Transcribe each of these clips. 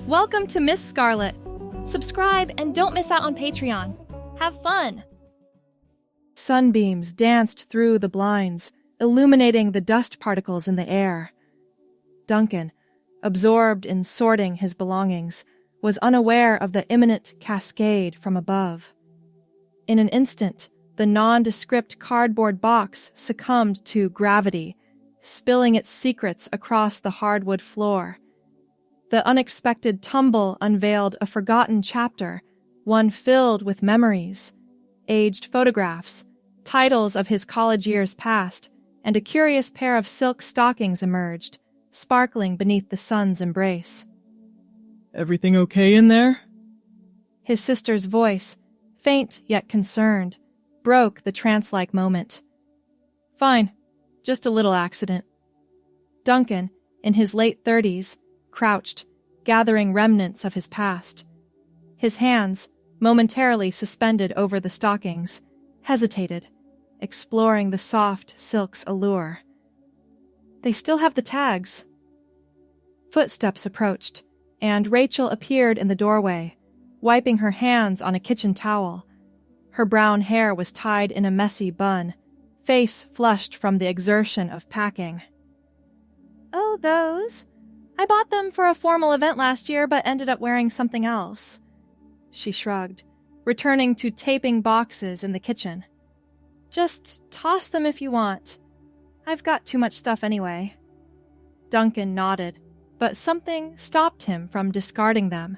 Welcome to Miss Scarlett. Subscribe and don't miss out on Patreon. Have fun! Sunbeams danced through the blinds, illuminating the dust particles in the air. Duncan, absorbed in sorting his belongings, was unaware of the imminent cascade from above. In an instant, the nondescript cardboard box succumbed to gravity, spilling its secrets across the hardwood floor. The unexpected tumble unveiled a forgotten chapter, one filled with memories, aged photographs, titles of his college years past, and a curious pair of silk stockings emerged, sparkling beneath the sun's embrace. Everything okay in there? His sister's voice, faint yet concerned, broke the trance-like moment. Fine, just a little accident. Duncan, in his late 30s, crouched, gathering remnants of his past. His hands, momentarily suspended over the stockings, hesitated, exploring the soft silk's allure. They still have the tags. Footsteps approached, and Rachel appeared in the doorway, wiping her hands on a kitchen towel. Her brown hair was tied in a messy bun, face flushed from the exertion of packing. Oh, those? I bought them for a formal event last year but ended up wearing something else. She shrugged, returning to taping boxes in the kitchen. Just toss them if you want. I've got too much stuff anyway. Duncan nodded, but something stopped him from discarding them.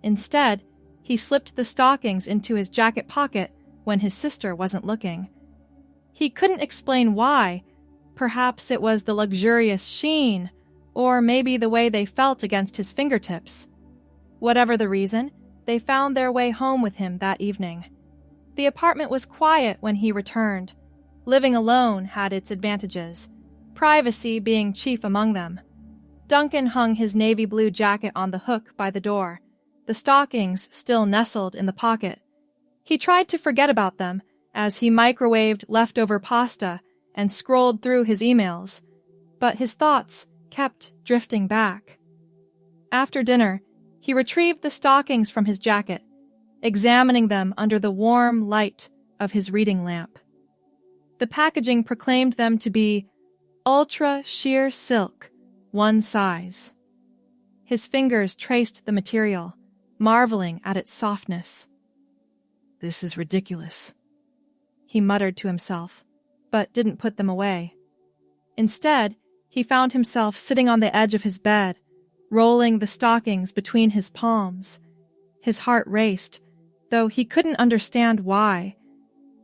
Instead, he slipped the stockings into his jacket pocket when his sister wasn't looking. He couldn't explain why. Perhaps it was the luxurious sheen, or maybe the way they felt against his fingertips. Whatever the reason, they found their way home with him that evening. The apartment was quiet when he returned. Living alone had its advantages, privacy being chief among them. Duncan hung his navy blue jacket on the hook by the door, the stockings still nestled in the pocket. He tried to forget about them as he microwaved leftover pasta and scrolled through his emails, but his thoughts kept drifting back. After dinner, he retrieved the stockings from his jacket, examining them under the warm light of his reading lamp. The packaging proclaimed them to be ultra sheer silk, one size. His fingers traced the material, marveling at its softness. This is ridiculous, he muttered to himself, but didn't put them away. Instead, he found himself sitting on the edge of his bed, rolling the stockings between his palms. His heart raced, though he couldn't understand why.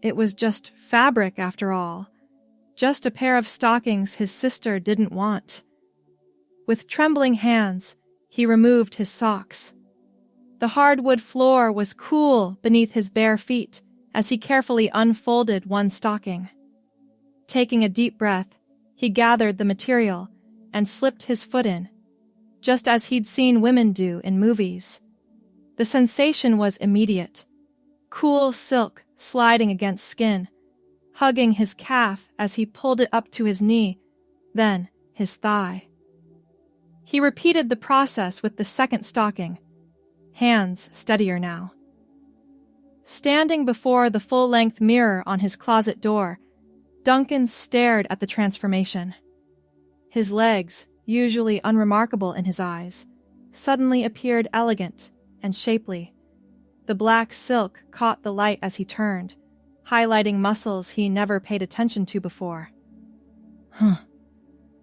It was just fabric, after all. Just a pair of stockings his sister didn't want. With trembling hands, he removed his socks. The hardwood floor was cool beneath his bare feet as he carefully unfolded one stocking. Taking a deep breath, he gathered the material and slipped his foot in, just as he'd seen women do in movies. The sensation was immediate. Cool silk sliding against skin, hugging his calf as he pulled it up to his knee, then his thigh. He repeated the process with the second stocking, hands steadier now. Standing before the full-length mirror on his closet door, Duncan stared at the transformation. His legs, usually unremarkable in his eyes, suddenly appeared elegant and shapely. The black silk caught the light as he turned, highlighting muscles he never paid attention to before. Huh,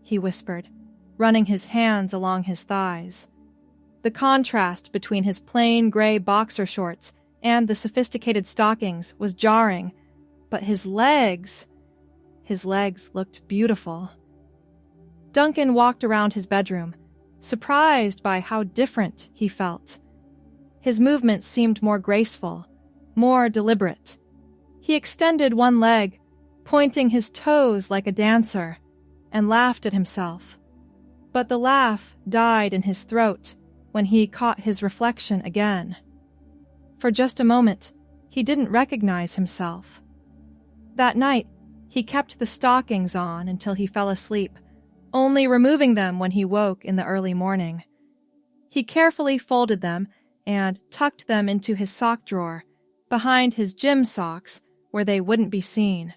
he whispered, running his hands along his thighs. The contrast between his plain gray boxer shorts and the sophisticated stockings was jarring, but his legs looked beautiful. Duncan walked around his bedroom, surprised by how different he felt. His movements seemed more graceful, more deliberate. He extended one leg, pointing his toes like a dancer, and laughed at himself. But the laugh died in his throat when he caught his reflection again. For just a moment, he didn't recognize himself. That night, he kept the stockings on until he fell asleep, only removing them when he woke in the early morning. He carefully folded them and tucked them into his sock drawer, behind his gym socks where they wouldn't be seen.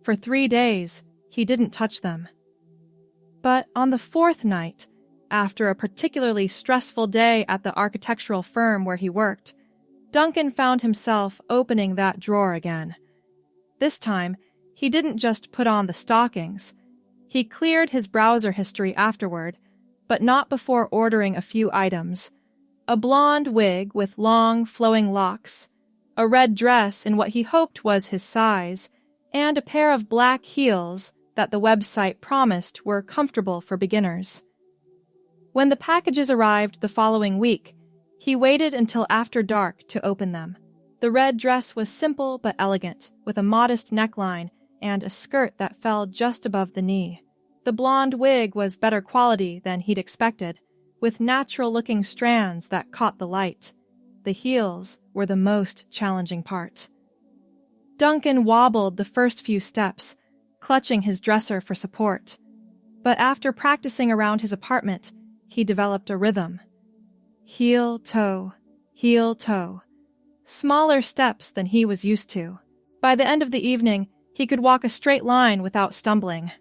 For 3 days, he didn't touch them. But on the 4th night, after a particularly stressful day at the architectural firm where he worked, Duncan found himself opening that drawer again. This time, he didn't just put on the stockings. He cleared his browser history afterward, but not before ordering a few items: a blonde wig with long, flowing locks, a red dress in what he hoped was his size, and a pair of black heels that the website promised were comfortable for beginners. When the packages arrived the following week, he waited until after dark to open them. The red dress was simple but elegant, with a modest neckline and a skirt that fell just above the knee. The blonde wig was better quality than he'd expected, with natural-looking strands that caught the light. The heels were the most challenging part. Duncan wobbled the first few steps, clutching his dresser for support. But after practicing around his apartment, he developed a rhythm. Heel, toe, heel, toe. Smaller steps than he was used to. By the end of the evening, he could walk a straight line without stumbling.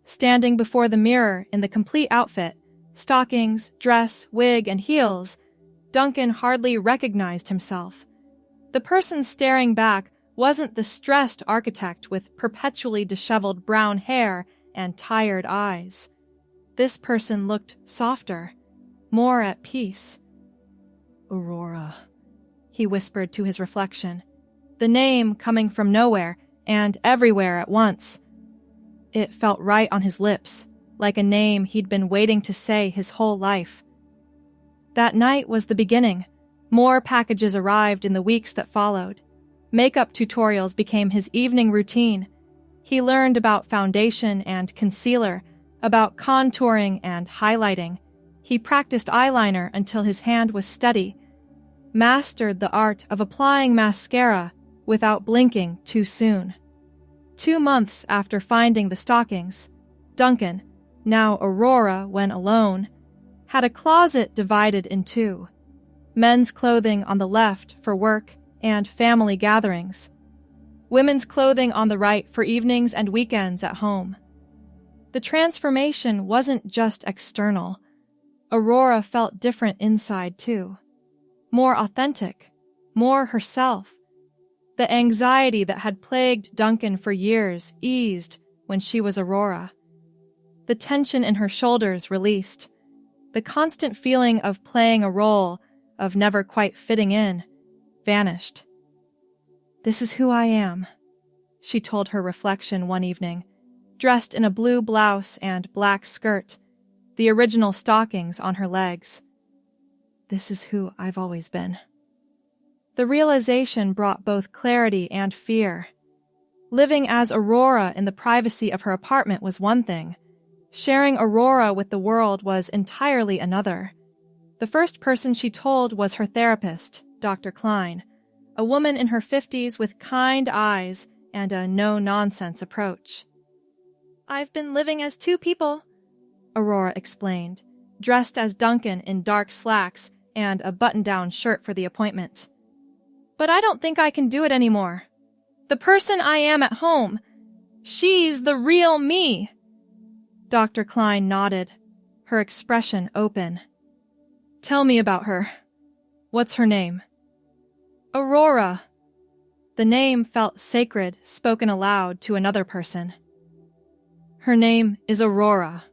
Standing before the mirror in the complete outfit, stockings, dress, wig, and heels, Duncan hardly recognized himself. The person staring back wasn't the stressed architect with perpetually disheveled brown hair and tired eyes. This person looked softer, more at peace. Aurora, he whispered to his reflection, the name coming from nowhere and everywhere at once. It felt right on his lips, like a name he'd been waiting to say his whole life. That night was the beginning. More packages arrived in the weeks that followed. Makeup tutorials became his evening routine. He learned about foundation and concealer, about contouring and highlighting. He practiced eyeliner until his hand was steady, mastered the art of applying mascara without blinking too soon. 2 months after finding the stockings, Duncan, now Aurora when alone, had a closet divided in 2. Men's clothing on the left for work and family gatherings. Women's clothing on the right for evenings and weekends at home. The transformation wasn't just external. Aurora felt different inside too. More authentic, more herself. The anxiety that had plagued Duncan for years eased when she was Aurora. The tension in her shoulders released. The constant feeling of playing a role, of never quite fitting in, vanished. "This is who I am," she told her reflection one evening, dressed in a blue blouse and black skirt, the original stockings on her legs. "This is who I've always been." The realization brought both clarity and fear. Living as Aurora in the privacy of her apartment was one thing. Sharing Aurora with the world was entirely another. The first person she told was her therapist, Dr. Klein, a woman in her 50s with kind eyes and a no-nonsense approach. "I've been living as 2 people," Aurora explained, dressed as Duncan in dark slacks and a button-down shirt for the appointment. "But I don't think I can do it anymore. The person I am at home, she's the real me." Dr. Klein nodded, her expression open. "Tell me about her. What's her name?" "Aurora." The name felt sacred, spoken aloud to another person. "Her name is Aurora."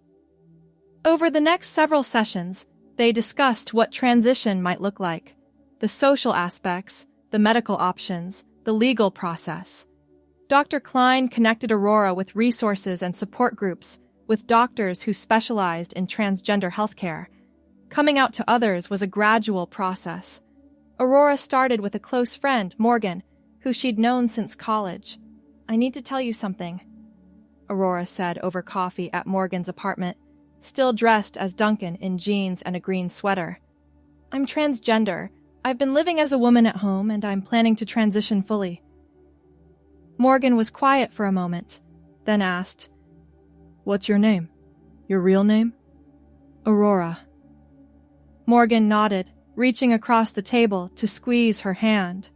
Over the next several sessions, they discussed what transition might look like, the social aspects, the medical options, the legal process. Dr. Klein connected Aurora with resources and support groups, with doctors who specialized in transgender healthcare. Coming out to others was a gradual process. Aurora started with a close friend, Morgan, who she'd known since college. "I need to tell you something," Aurora said over coffee at Morgan's apartment, still dressed as Duncan in jeans and a green sweater. "I'm transgender. I've been living as a woman at home, and I'm planning to transition fully." Morgan was quiet for a moment, then asked, "What's your name? Your real name?" "Aurora." Morgan nodded, reaching across the table to squeeze her hand.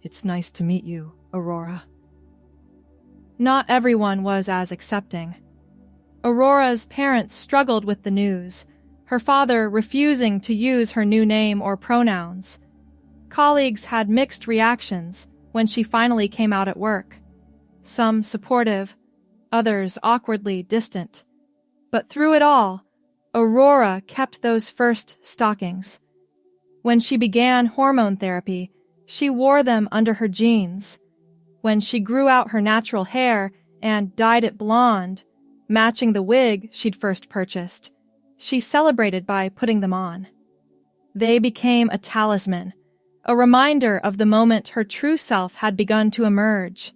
It's nice to meet you, Aurora. Not everyone was as accepting. Aurora's parents struggled with the news, her father refusing to use her new name or pronouns. Colleagues had mixed reactions when she finally came out at work. Some supportive, others awkwardly distant. But through it all, Aurora kept those first stockings. When she began hormone therapy, she wore them under her jeans. When she grew out her natural hair and dyed it blonde, matching the wig she'd first purchased, she celebrated by putting them on. They became a talisman, a reminder of the moment her true self had begun to emerge.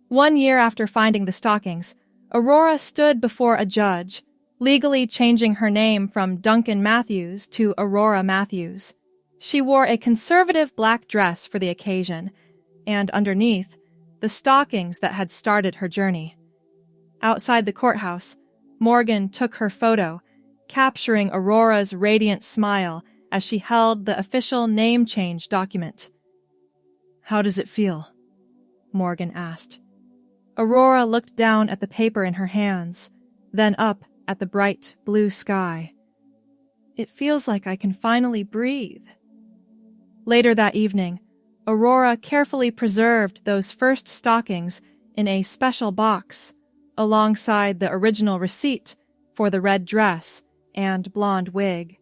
1 year after finding the stockings, Aurora stood before a judge, legally changing her name from Duncan Matthews to Aurora Matthews. She wore a conservative black dress for the occasion, and underneath, the stockings that had started her journey. Outside the courthouse, Morgan took her photo, capturing Aurora's radiant smile as she held the official name change document. How does it feel? Morgan asked. Aurora looked down at the paper in her hands, then up at the bright blue sky. It feels like I can finally breathe. Later that evening, Aurora carefully preserved those first stockings in a special box, alongside the original receipt for the red dress and blonde wig,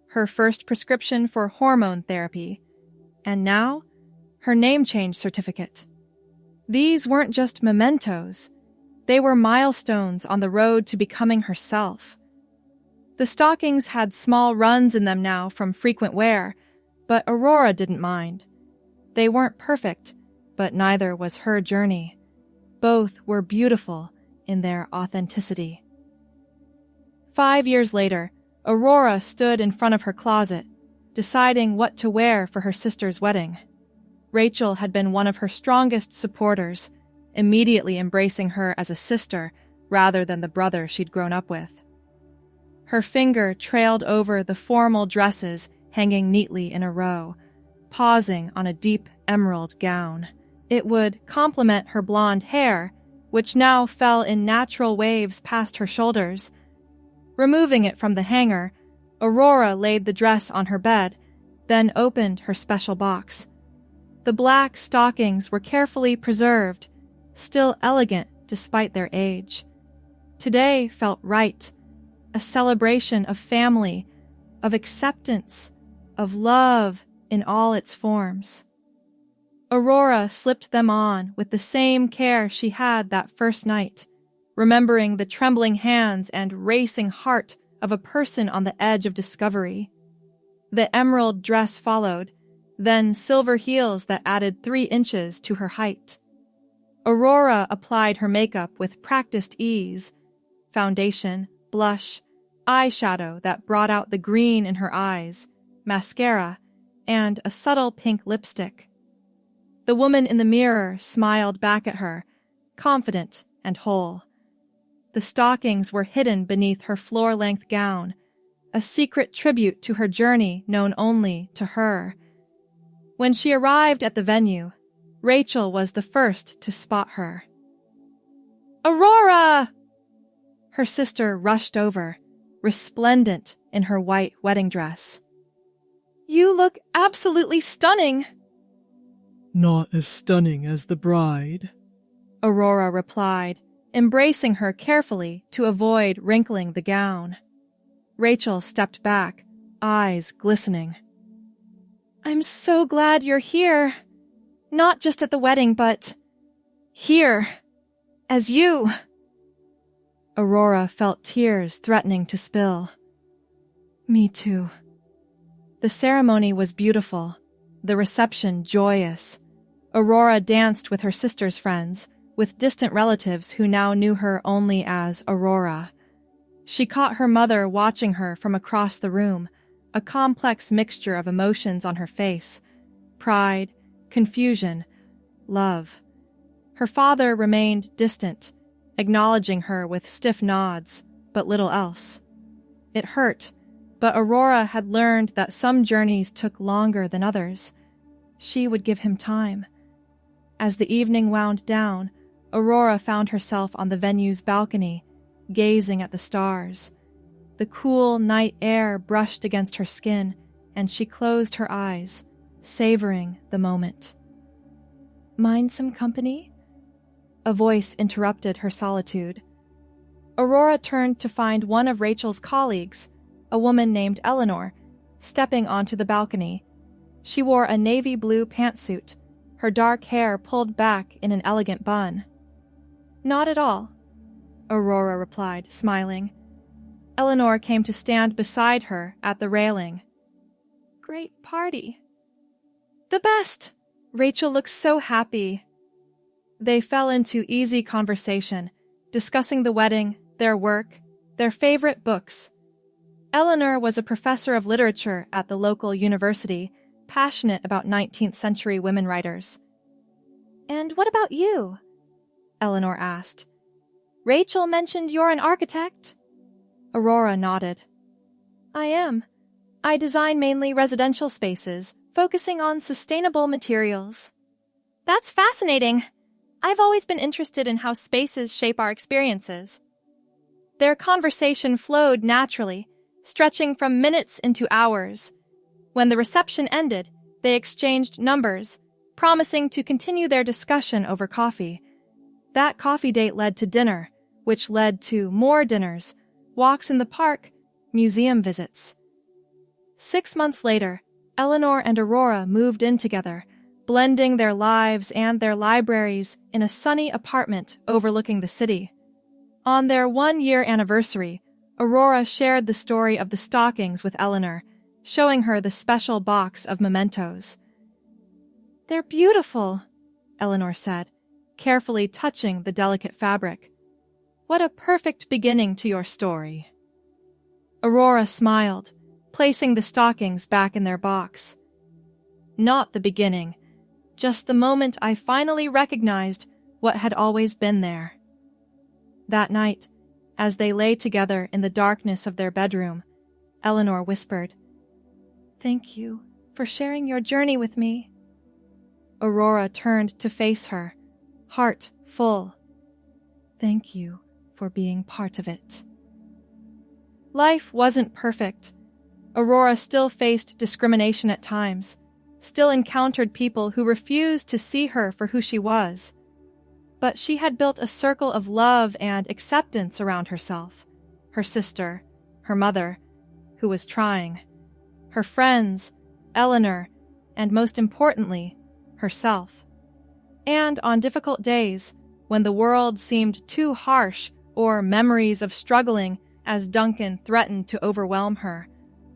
her first prescription for hormone therapy, and now, her name change certificate. These weren't just mementos. They were milestones on the road to becoming herself. The stockings had small runs in them now from frequent wear, but Aurora didn't mind. They weren't perfect, but neither was her journey. Both were beautiful in their authenticity. 5 years later, Aurora stood in front of her closet, deciding what to wear for her sister's wedding. Rachel had been one of her strongest supporters, immediately embracing her as a sister rather than the brother she'd grown up with. Her finger trailed over the formal dresses hanging neatly in a row, pausing on a deep emerald gown. It would complement her blonde hair, which now fell in natural waves past her shoulders. Removing it from the hanger, Aurora laid the dress on her bed, then opened her special box. The black stockings were carefully preserved, still elegant despite their age. Today felt right, a celebration of family, of acceptance, of love in all its forms. Aurora slipped them on with the same care she had that first night, remembering the trembling hands and racing heart of a person on the edge of discovery. The emerald dress followed, then silver heels that added 3 inches to her height. Aurora applied her makeup with practiced ease, foundation, blush, eyeshadow that brought out the green in her eyes, mascara, and a subtle pink lipstick. The woman in the mirror smiled back at her, confident and whole. The stockings were hidden beneath her floor-length gown, a secret tribute to her journey known only to her. When she arrived at the venue, Rachel was the first to spot her. "Aurora!" Her sister rushed over, resplendent in her white wedding dress. "You look absolutely stunning." "Not as stunning as the bride," Aurora replied, embracing her carefully to avoid wrinkling the gown. Rachel stepped back, eyes glistening. "I'm so glad you're here. Not just at the wedding, but here, as you." Aurora felt tears threatening to spill. Me too. The ceremony was beautiful, the reception joyous. Aurora danced with her sister's friends, with distant relatives who now knew her only as Aurora. She caught her mother watching her from across the room, a complex mixture of emotions on her face: pride, confusion, love. Her father remained distant, acknowledging her with stiff nods, but little else. It hurt, But Aurora had learned that some journeys took longer than others. She would give him time. As the evening wound down, Aurora found herself on the venue's balcony, gazing at the stars. The cool night air brushed against her skin, and she closed her eyes, savoring the moment. "Mind some company?" A voice interrupted her solitude. Aurora turned to find one of Rachel's colleagues, a woman named Eleanor, stepping onto the balcony. She wore a navy blue pantsuit, her dark hair pulled back in an elegant bun. "Not at all," Aurora replied, smiling. Eleanor came to stand beside her at the railing. "Great party." "The best! Rachel looks so happy." They fell into easy conversation, discussing the wedding, their work, their favorite books. Eleanor was a professor of literature at the local university, passionate about 19th century women writers. "And what about you?" Eleanor asked. "Rachel mentioned you're an architect." Aurora nodded. "I am. I design mainly residential spaces, focusing on sustainable materials." "That's fascinating. I've always been interested in how spaces shape our experiences." Their conversation flowed naturally, stretching from minutes into hours. When the reception ended, they exchanged numbers, promising to continue their discussion over coffee. That coffee date led to dinner, which led to more dinners, walks in the park, museum visits. 6 months later, Eleanor and Aurora moved in together, blending their lives and their libraries in a sunny apartment overlooking the city. On their 1-year anniversary, Aurora shared the story of the stockings with Eleanor, showing her the special box of mementos. "They're beautiful," Eleanor said, carefully touching the delicate fabric. "What a perfect beginning to your story." Aurora smiled, placing the stockings back in their box. "Not the beginning, just the moment I finally recognized what had always been there." That night, as they lay together in the darkness of their bedroom, Eleanor whispered, "Thank you for sharing your journey with me." Aurora turned to face her, heart full. "Thank you for being part of it." Life wasn't perfect. Aurora still faced discrimination at times, still encountered people who refused to see her for who she was. But she had built a circle of love and acceptance around herself, her sister, her mother, who was trying, her friends, Eleanor, and most importantly, herself. And on difficult days, when the world seemed too harsh or memories of struggling as Duncan threatened to overwhelm her,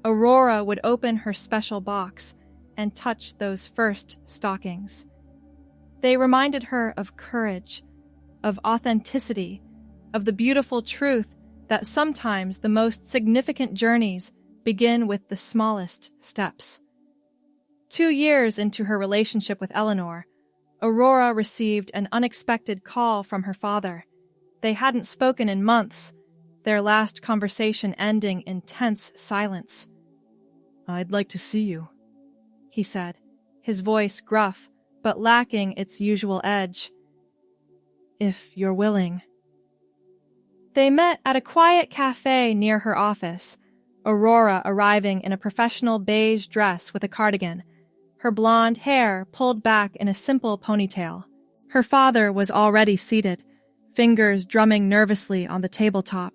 Aurora would open her special box and touch those first stockings. They reminded her of courage, of authenticity, of the beautiful truth that sometimes the most significant journeys begin with the smallest steps. 2 years into her relationship with Eleanor, Aurora received an unexpected call from her father. They hadn't spoken in months, their last conversation ending in tense silence. "I'd like to see you," he said, his voice gruff, but lacking its usual edge. "If you're willing." They met at a quiet cafe near her office, Aurora arriving in a professional beige dress with a cardigan, her blonde hair pulled back in a simple ponytail. Her father was already seated, fingers drumming nervously on the tabletop.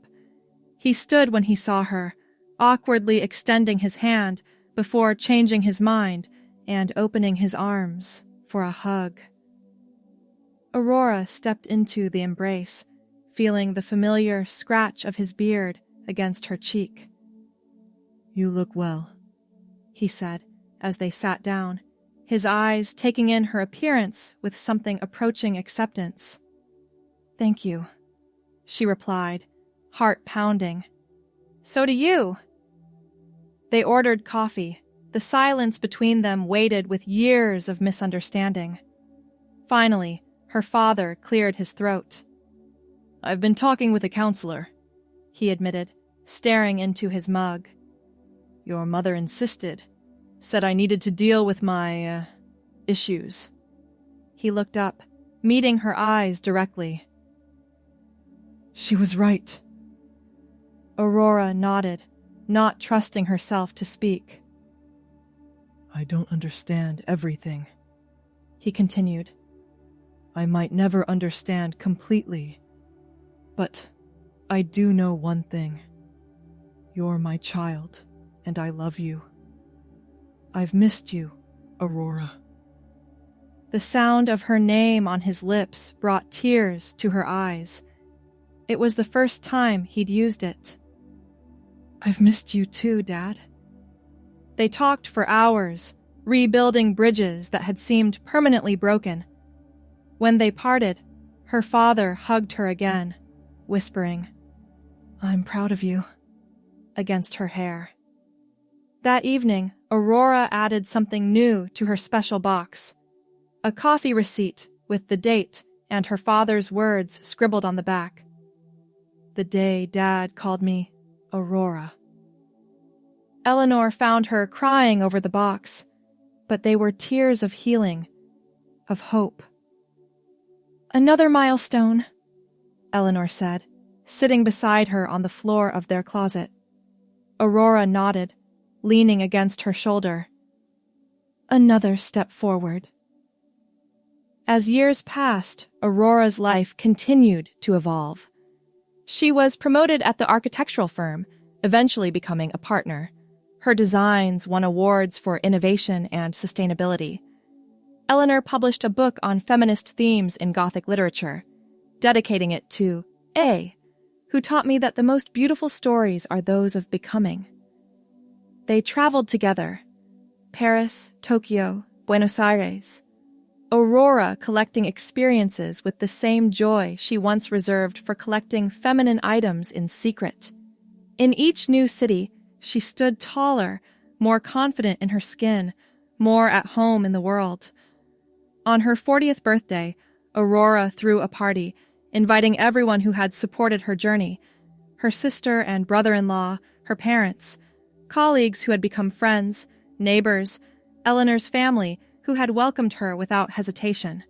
He stood when he saw her, awkwardly extending his hand before changing his mind and opening his arms for a hug. Aurora stepped into the embrace, feeling the familiar scratch of his beard against her cheek. "You look well," he said as they sat down, his eyes taking in her appearance with something approaching acceptance. "Thank you," she replied, heart pounding. "So do you." They ordered coffee. The silence between them weighted with years of misunderstanding. Finally, her father cleared his throat. "I've been talking with a counselor," he admitted, staring into his mug. Your mother insisted. Said I needed to deal with my, issues. He looked up, meeting her eyes directly. She was right. Aurora nodded, not trusting herself to speak. I don't understand everything, he continued. I might never understand completely, but I do know one thing. You're my child, and I love you. I've missed you, Aurora. The sound of her name on his lips brought tears to her eyes. It was the first time he'd used it. I've missed you too, Dad. They talked for hours, rebuilding bridges that had seemed permanently broken. When they parted, her father hugged her again, whispering, I'm proud of you, against her hair. That evening, Aurora added something new to her special box. A coffee receipt with the date and her father's words scribbled on the back. The day Dad called me Aurora. Eleanor found her crying over the box, but they were tears of healing, of hope. Another milestone, Eleanor said, sitting beside her on the floor of their closet. Aurora nodded, leaning against her shoulder. Another step forward. As years passed, Aurora's life continued to evolve. She was promoted at the architectural firm, eventually becoming a partner. Her designs won awards for innovation and sustainability. Eleanor published a book on feminist themes in Gothic literature, dedicating it to A, who taught me that the most beautiful stories are those of becoming. They traveled together, Paris, Tokyo, Buenos Aires, Aurora collecting experiences with the same joy she once reserved for collecting feminine items in secret. In each new city, she stood taller, more confident in her skin, more at home in the world. On her 40th birthday, Aurora threw a party, inviting everyone who had supported her journey, her sister and brother-in-law, her parents, colleagues who had become friends, neighbors, Eleanor's family, who had welcomed her without hesitation.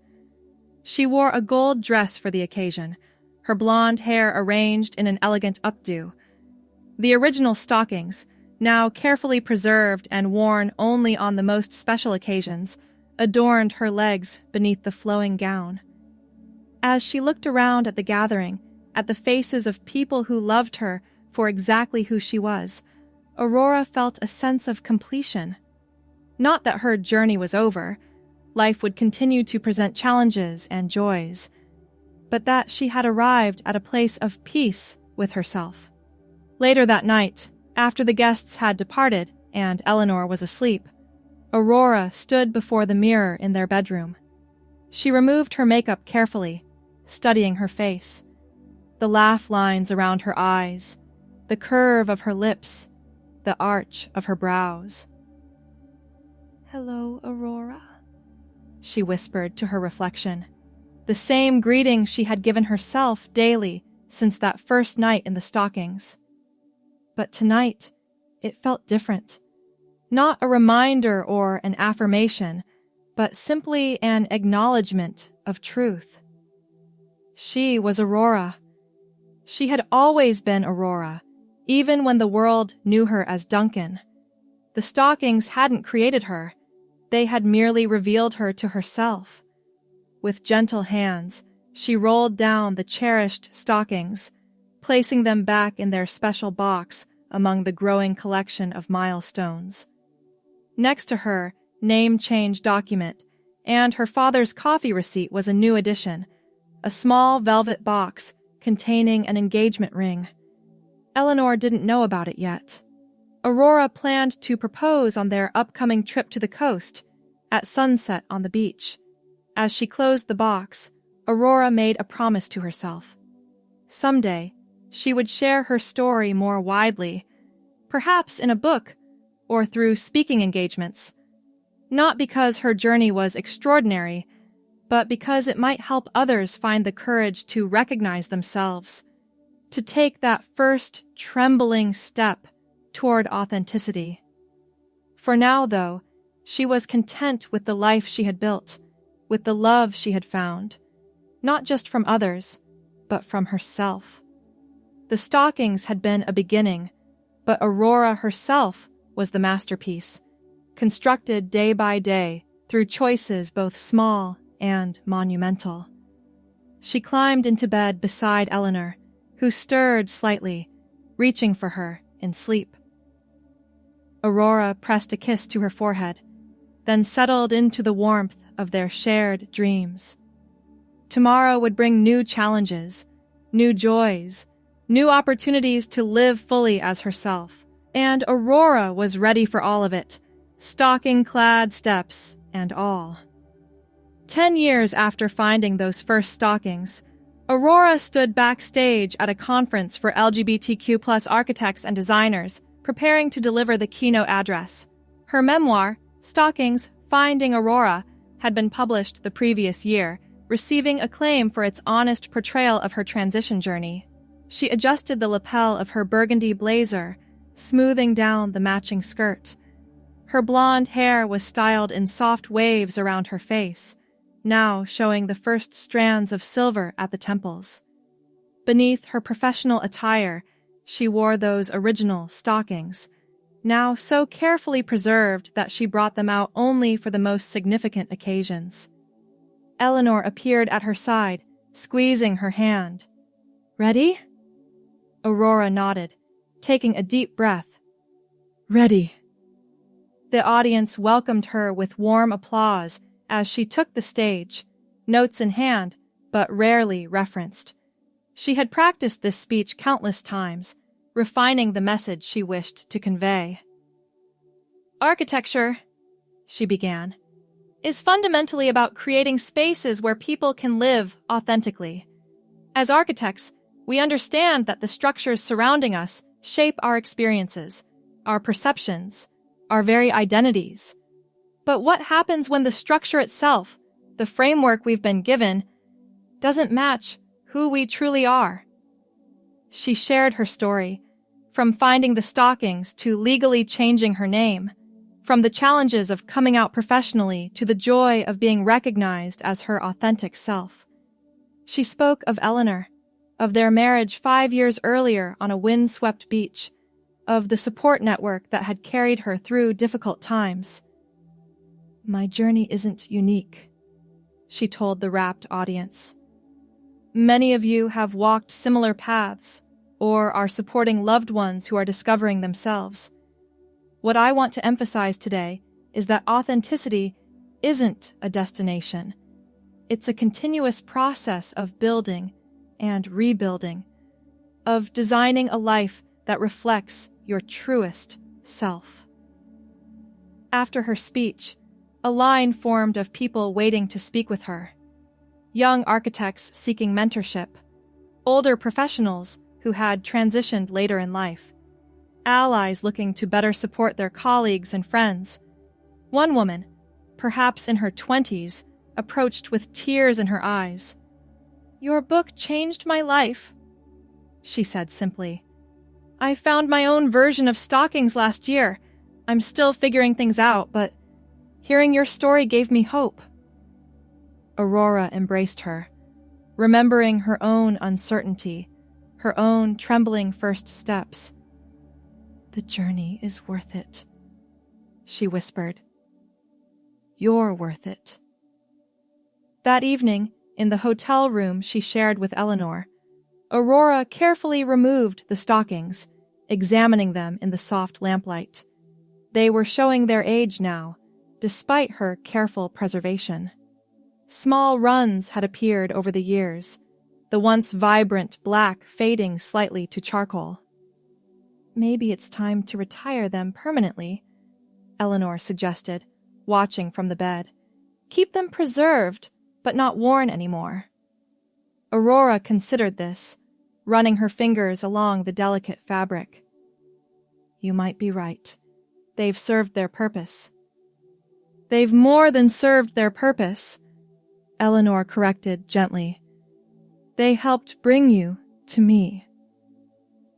She wore a gold dress for the occasion, her blonde hair arranged in an elegant updo. The original stockings, now carefully preserved and worn only on the most special occasions, adorned her legs beneath the flowing gown. As she looked around at the gathering, at the faces of people who loved her for exactly who she was, Aurora felt a sense of completion. Not that her journey was over, life would continue to present challenges and joys, but that she had arrived at a place of peace with herself. Later that night, after the guests had departed and Eleanor was asleep, Aurora stood before the mirror in their bedroom. She removed her makeup carefully, studying her face, the laugh lines around her eyes, the curve of her lips, the arch of her brows. "Hello, Aurora," she whispered to her reflection, the same greeting she had given herself daily since that first night in the stockings. But tonight, it felt different. Not a reminder or an affirmation, but simply an acknowledgement of truth. She was Aurora. She had always been Aurora, even when the world knew her as Duncan. The stockings hadn't created her. They had merely revealed her to herself. With gentle hands, she rolled down the cherished stockings, placing them back in their special box among the growing collection of milestones. Next to her name change document and her father's coffee receipt was a new addition, a small velvet box containing an engagement ring. Eleanor didn't know about it yet. Aurora planned to propose on their upcoming trip to the coast, at sunset on the beach. As she closed the box, Aurora made a promise to herself. Someday, she would share her story more widely, perhaps in a book or through speaking engagements. Not because her journey was extraordinary, but because it might help others find the courage to recognize themselves, to take that first trembling step toward authenticity. For now, though, she was content with the life she had built, with the love she had found, not just from others, but from herself. The stockings had been a beginning, but Aurora herself was the masterpiece, constructed day by day through choices both small and monumental. She climbed into bed beside Eleanor, who stirred slightly, reaching for her in sleep. Aurora pressed a kiss to her forehead, then settled into the warmth of their shared dreams. Tomorrow would bring new challenges, new joys, new opportunities to live fully as herself, and Aurora was ready for all of it, stocking-clad steps and all. 10 years after finding those first stockings, Aurora stood backstage at a conference for LGBTQ+ architects and designers, preparing to deliver the keynote address. Her memoir, Stockings, Finding Aurora, had been published the previous year, receiving acclaim for its honest portrayal of her transition journey. She adjusted the lapel of her burgundy blazer, smoothing down the matching skirt. Her blonde hair was styled in soft waves around her face, now showing the first strands of silver at the temples. Beneath her professional attire, she wore those original stockings, now so carefully preserved that she brought them out only for the most significant occasions. Eleanor appeared at her side, squeezing her hand. "Ready?" Aurora nodded, taking a deep breath. Ready. The audience welcomed her with warm applause as she took the stage, notes in hand, but rarely referenced. She had practiced this speech countless times, refining the message she wished to convey. "Architecture," she began, "is fundamentally about creating spaces where people can live authentically. As architects, we understand that the structures surrounding us shape our experiences, our perceptions, our very identities. But what happens when the structure itself, the framework we've been given, doesn't match who we truly are?" She shared her story, from finding the stockings to legally changing her name, from the challenges of coming out professionally to the joy of being recognized as her authentic self. She spoke of Eleanor, of their marriage 5 years earlier on a windswept beach, of the support network that had carried her through difficult times. "My journey isn't unique," she told the rapt audience. "Many of you have walked similar paths, or are supporting loved ones who are discovering themselves. What I want to emphasize today is that authenticity isn't a destination. It's a continuous process of building and rebuilding, of designing a life that reflects your truest self." After her speech, a line formed of people waiting to speak with her. Young architects seeking mentorship, older professionals who had transitioned later in life, allies looking to better support their colleagues and friends. One woman, perhaps in her 20s, approached with tears in her eyes. "Your book changed my life," she said simply. "I found my own version of stockings last year. I'm still figuring things out, but hearing your story gave me hope." Aurora embraced her, remembering her own uncertainty, her own trembling first steps. "The journey is worth it," she whispered. "You're worth it." That evening, in the hotel room she shared with Eleanor, Aurora carefully removed the stockings, examining them in the soft lamplight. They were showing their age now, despite her careful preservation. Small runs had appeared over the years, the once vibrant black fading slightly to charcoal. "Maybe it's time to retire them permanently," Eleanor suggested, watching from the bed. "Keep them preserved, but not worn anymore." Aurora considered this, running her fingers along the delicate fabric. "You might be right. They've served their purpose." "They've more than served their purpose," Eleanor corrected gently. "They helped bring you to me."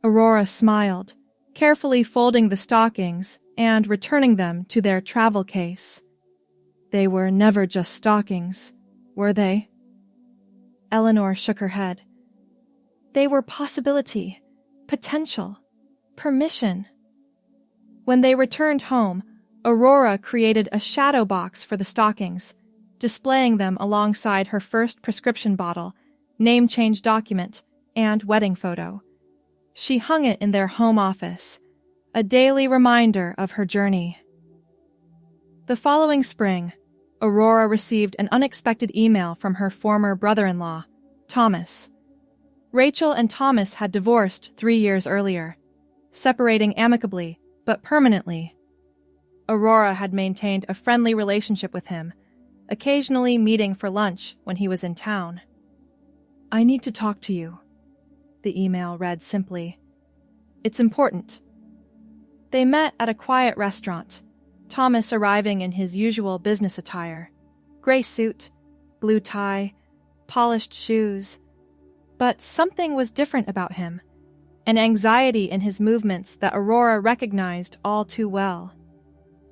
Aurora smiled, carefully folding the stockings and returning them to their travel case. They were never just stockings, were they? Eleanor shook her head. They were possibility, potential, permission. When they returned home, Aurora created a shadow box for the stockings, displaying them alongside her first prescription bottle, name change document, and wedding photo. She hung it in their home office, a daily reminder of her journey. The following spring, Aurora received an unexpected email from her former brother-in-law, Thomas. Rachel and Thomas had divorced 3 years earlier, separating amicably but permanently. Aurora had maintained a friendly relationship with him, occasionally meeting for lunch when he was in town. "I need to talk to you," the email read simply. "It's important." They met at a quiet restaurant, Thomas arriving in his usual business attire, gray suit, blue tie, polished shoes. But something was different about him, an anxiety in his movements that Aurora recognized all too well.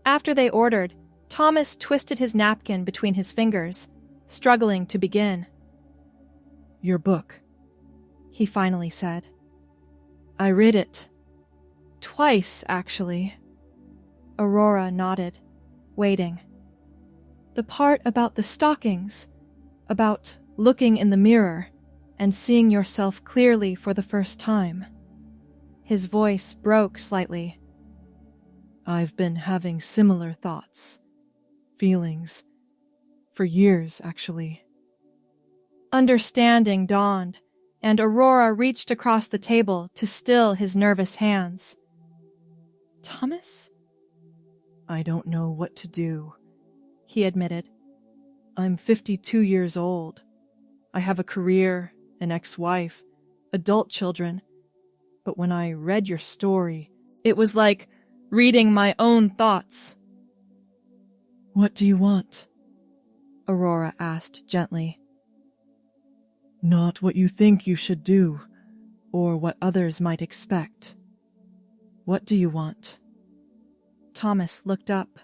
After they ordered, Thomas twisted his napkin between his fingers, struggling to begin. "Your book," he finally said. "I read it. Twice, actually." Aurora nodded, waiting. "The part about the stockings, about looking in the mirror and seeing yourself clearly for the first time." His voice broke slightly. "I've been having similar thoughts, feelings, for years, actually." Understanding dawned, and Aurora reached across the table to still his nervous hands. "Thomas?" "I don't know what to do," he admitted. "I'm 52 years old. I have a career, an ex-wife, adult children. But when I read your story, it was like reading my own thoughts." "What do you want?" Aurora asked gently. "Not what you think you should do, or what others might expect. What do you want?" Thomas looked up,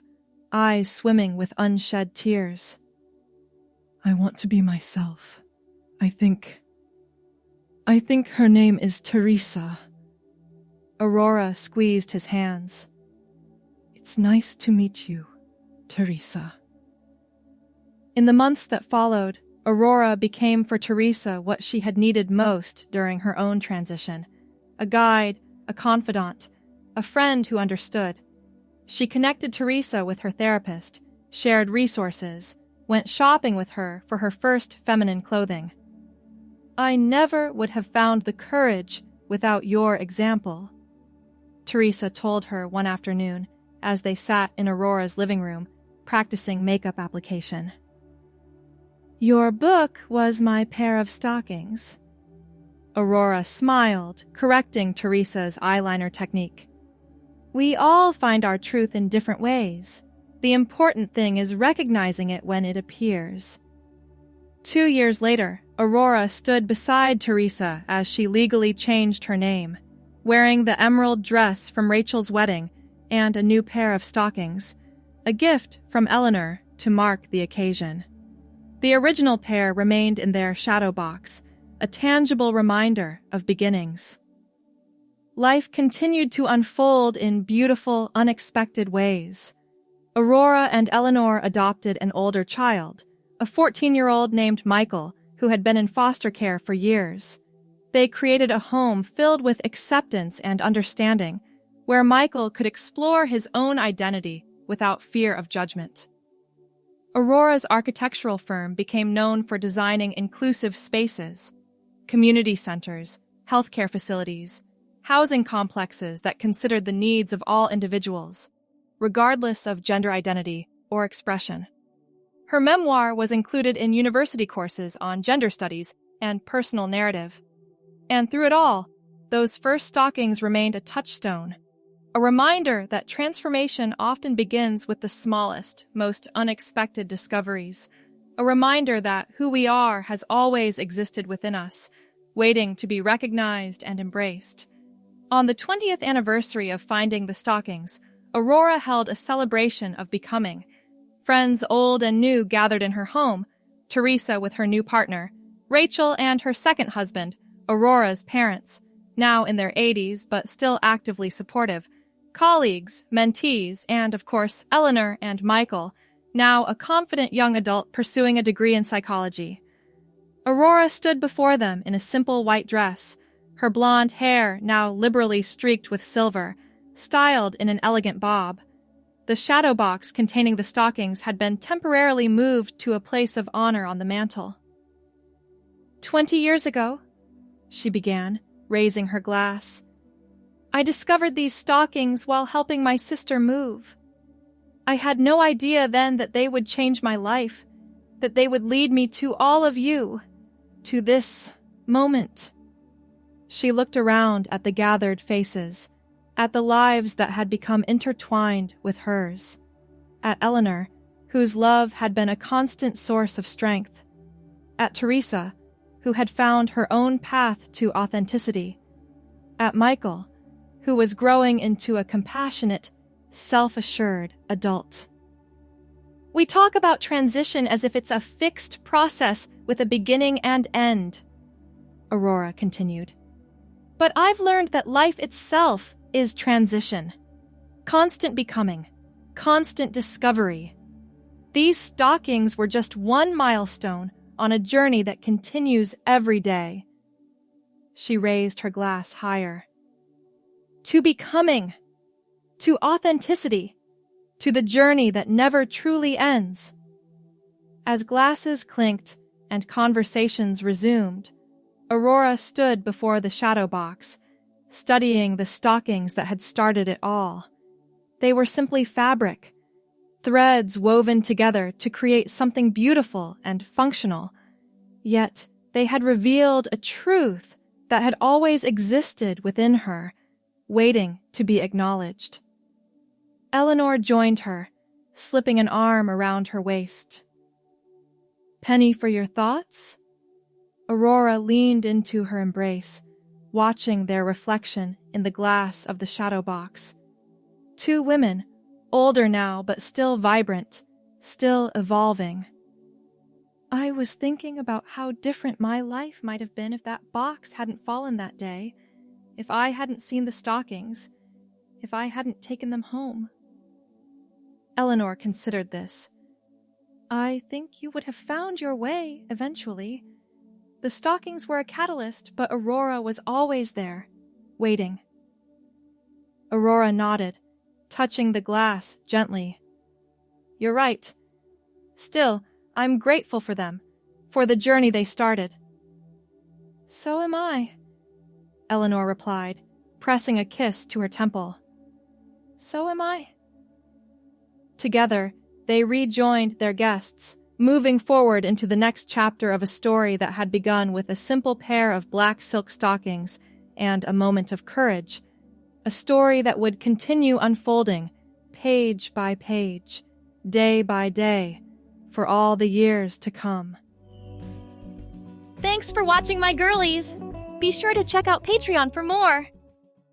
eyes swimming with unshed tears. "I want to be myself. I think her name is Teresa." Aurora squeezed his hands. "It's nice to meet you, Teresa." In the months that followed, Aurora became for Teresa what she had needed most during her own transition: a guide, a confidant, a friend who understood. She connected Teresa with her therapist, shared resources, went shopping with her for her first feminine clothing. "I never would have found the courage without your example," Teresa told her one afternoon as they sat in Aurora's living room, practicing makeup application. "Your book was my pair of stockings." Aurora smiled, correcting Teresa's eyeliner technique. "We all find our truth in different ways. The important thing is recognizing it when it appears." 2 years later, Aurora stood beside Teresa as she legally changed her name, wearing the emerald dress from Rachel's wedding and a new pair of stockings, a gift from Eleanor to mark the occasion. The original pair remained in their shadow box, a tangible reminder of beginnings. Life continued to unfold in beautiful, unexpected ways. Aurora and Eleanor adopted an older child, a 14-year-old named Michael, who had been in foster care for years. They created a home filled with acceptance and understanding, where Michael could explore his own identity without fear of judgment. Aurora's architectural firm became known for designing inclusive spaces, community centers, healthcare facilities, housing complexes that considered the needs of all individuals, regardless of gender identity or expression. Her memoir was included in university courses on gender studies and personal narrative. And through it all, those first stockings remained a touchstone, a reminder that transformation often begins with the smallest, most unexpected discoveries, a reminder that who we are has always existed within us, waiting to be recognized and embraced. On the 20th anniversary of finding the stockings, Aurora held a celebration of becoming. Friends old and new gathered in her home, Teresa with her new partner, Rachel and her second husband, Aurora's parents, now in their 80s but still actively supportive, colleagues, mentees, and, of course, Eleanor and Michael, now a confident young adult pursuing a degree in psychology. Aurora stood before them in a simple white dress, her blonde hair now liberally streaked with silver, styled in an elegant bob. The shadow box containing the stockings had been temporarily moved to a place of honor on the mantel. 20 years ago, she began, raising her glass, I discovered these stockings while helping my sister move. I had no idea then that they would change my life, that they would lead me to all of you, to this moment. She looked around at the gathered faces, at the lives that had become intertwined with hers, at Eleanor, whose love had been a constant source of strength, at Teresa, who had found her own path to authenticity, at Michael, who was growing into a compassionate, self-assured adult. We talk about transition as if it's a fixed process with a beginning and end, Aurora continued. But I've learned that life itself is transition. Constant becoming. Constant discovery. These stockings were just one milestone on a journey that continues every day. She raised her glass higher. To becoming. To authenticity. To the journey that never truly ends. As glasses clinked and conversations resumed, Aurora stood before the shadow box, studying the stockings that had started it all. They were simply fabric, threads woven together to create something beautiful and functional. Yet they had revealed a truth that had always existed within her, waiting to be acknowledged. Eleanor joined her, slipping an arm around her waist. Penny for your thoughts? Aurora leaned into her embrace, watching their reflection in the glass of the shadow box. Two women, older now but still vibrant, still evolving. I was thinking about how different my life might have been if that box hadn't fallen that day, if I hadn't seen the stockings, if I hadn't taken them home. Eleanor considered this. I think you would have found your way eventually. The stockings were a catalyst, but Aurora was always there, waiting. Aurora nodded, touching the glass gently. You're right. Still, I'm grateful for them, for the journey they started. So am I, Eleanor replied, pressing a kiss to her temple. So am I. Together, they rejoined their guests, moving forward into the next chapter of a story that had begun with a simple pair of black silk stockings and a moment of courage, a story that would continue unfolding, page by page, day by day, for all the years to come. Thanks for watching, my girlies! Be sure to check out Patreon for more!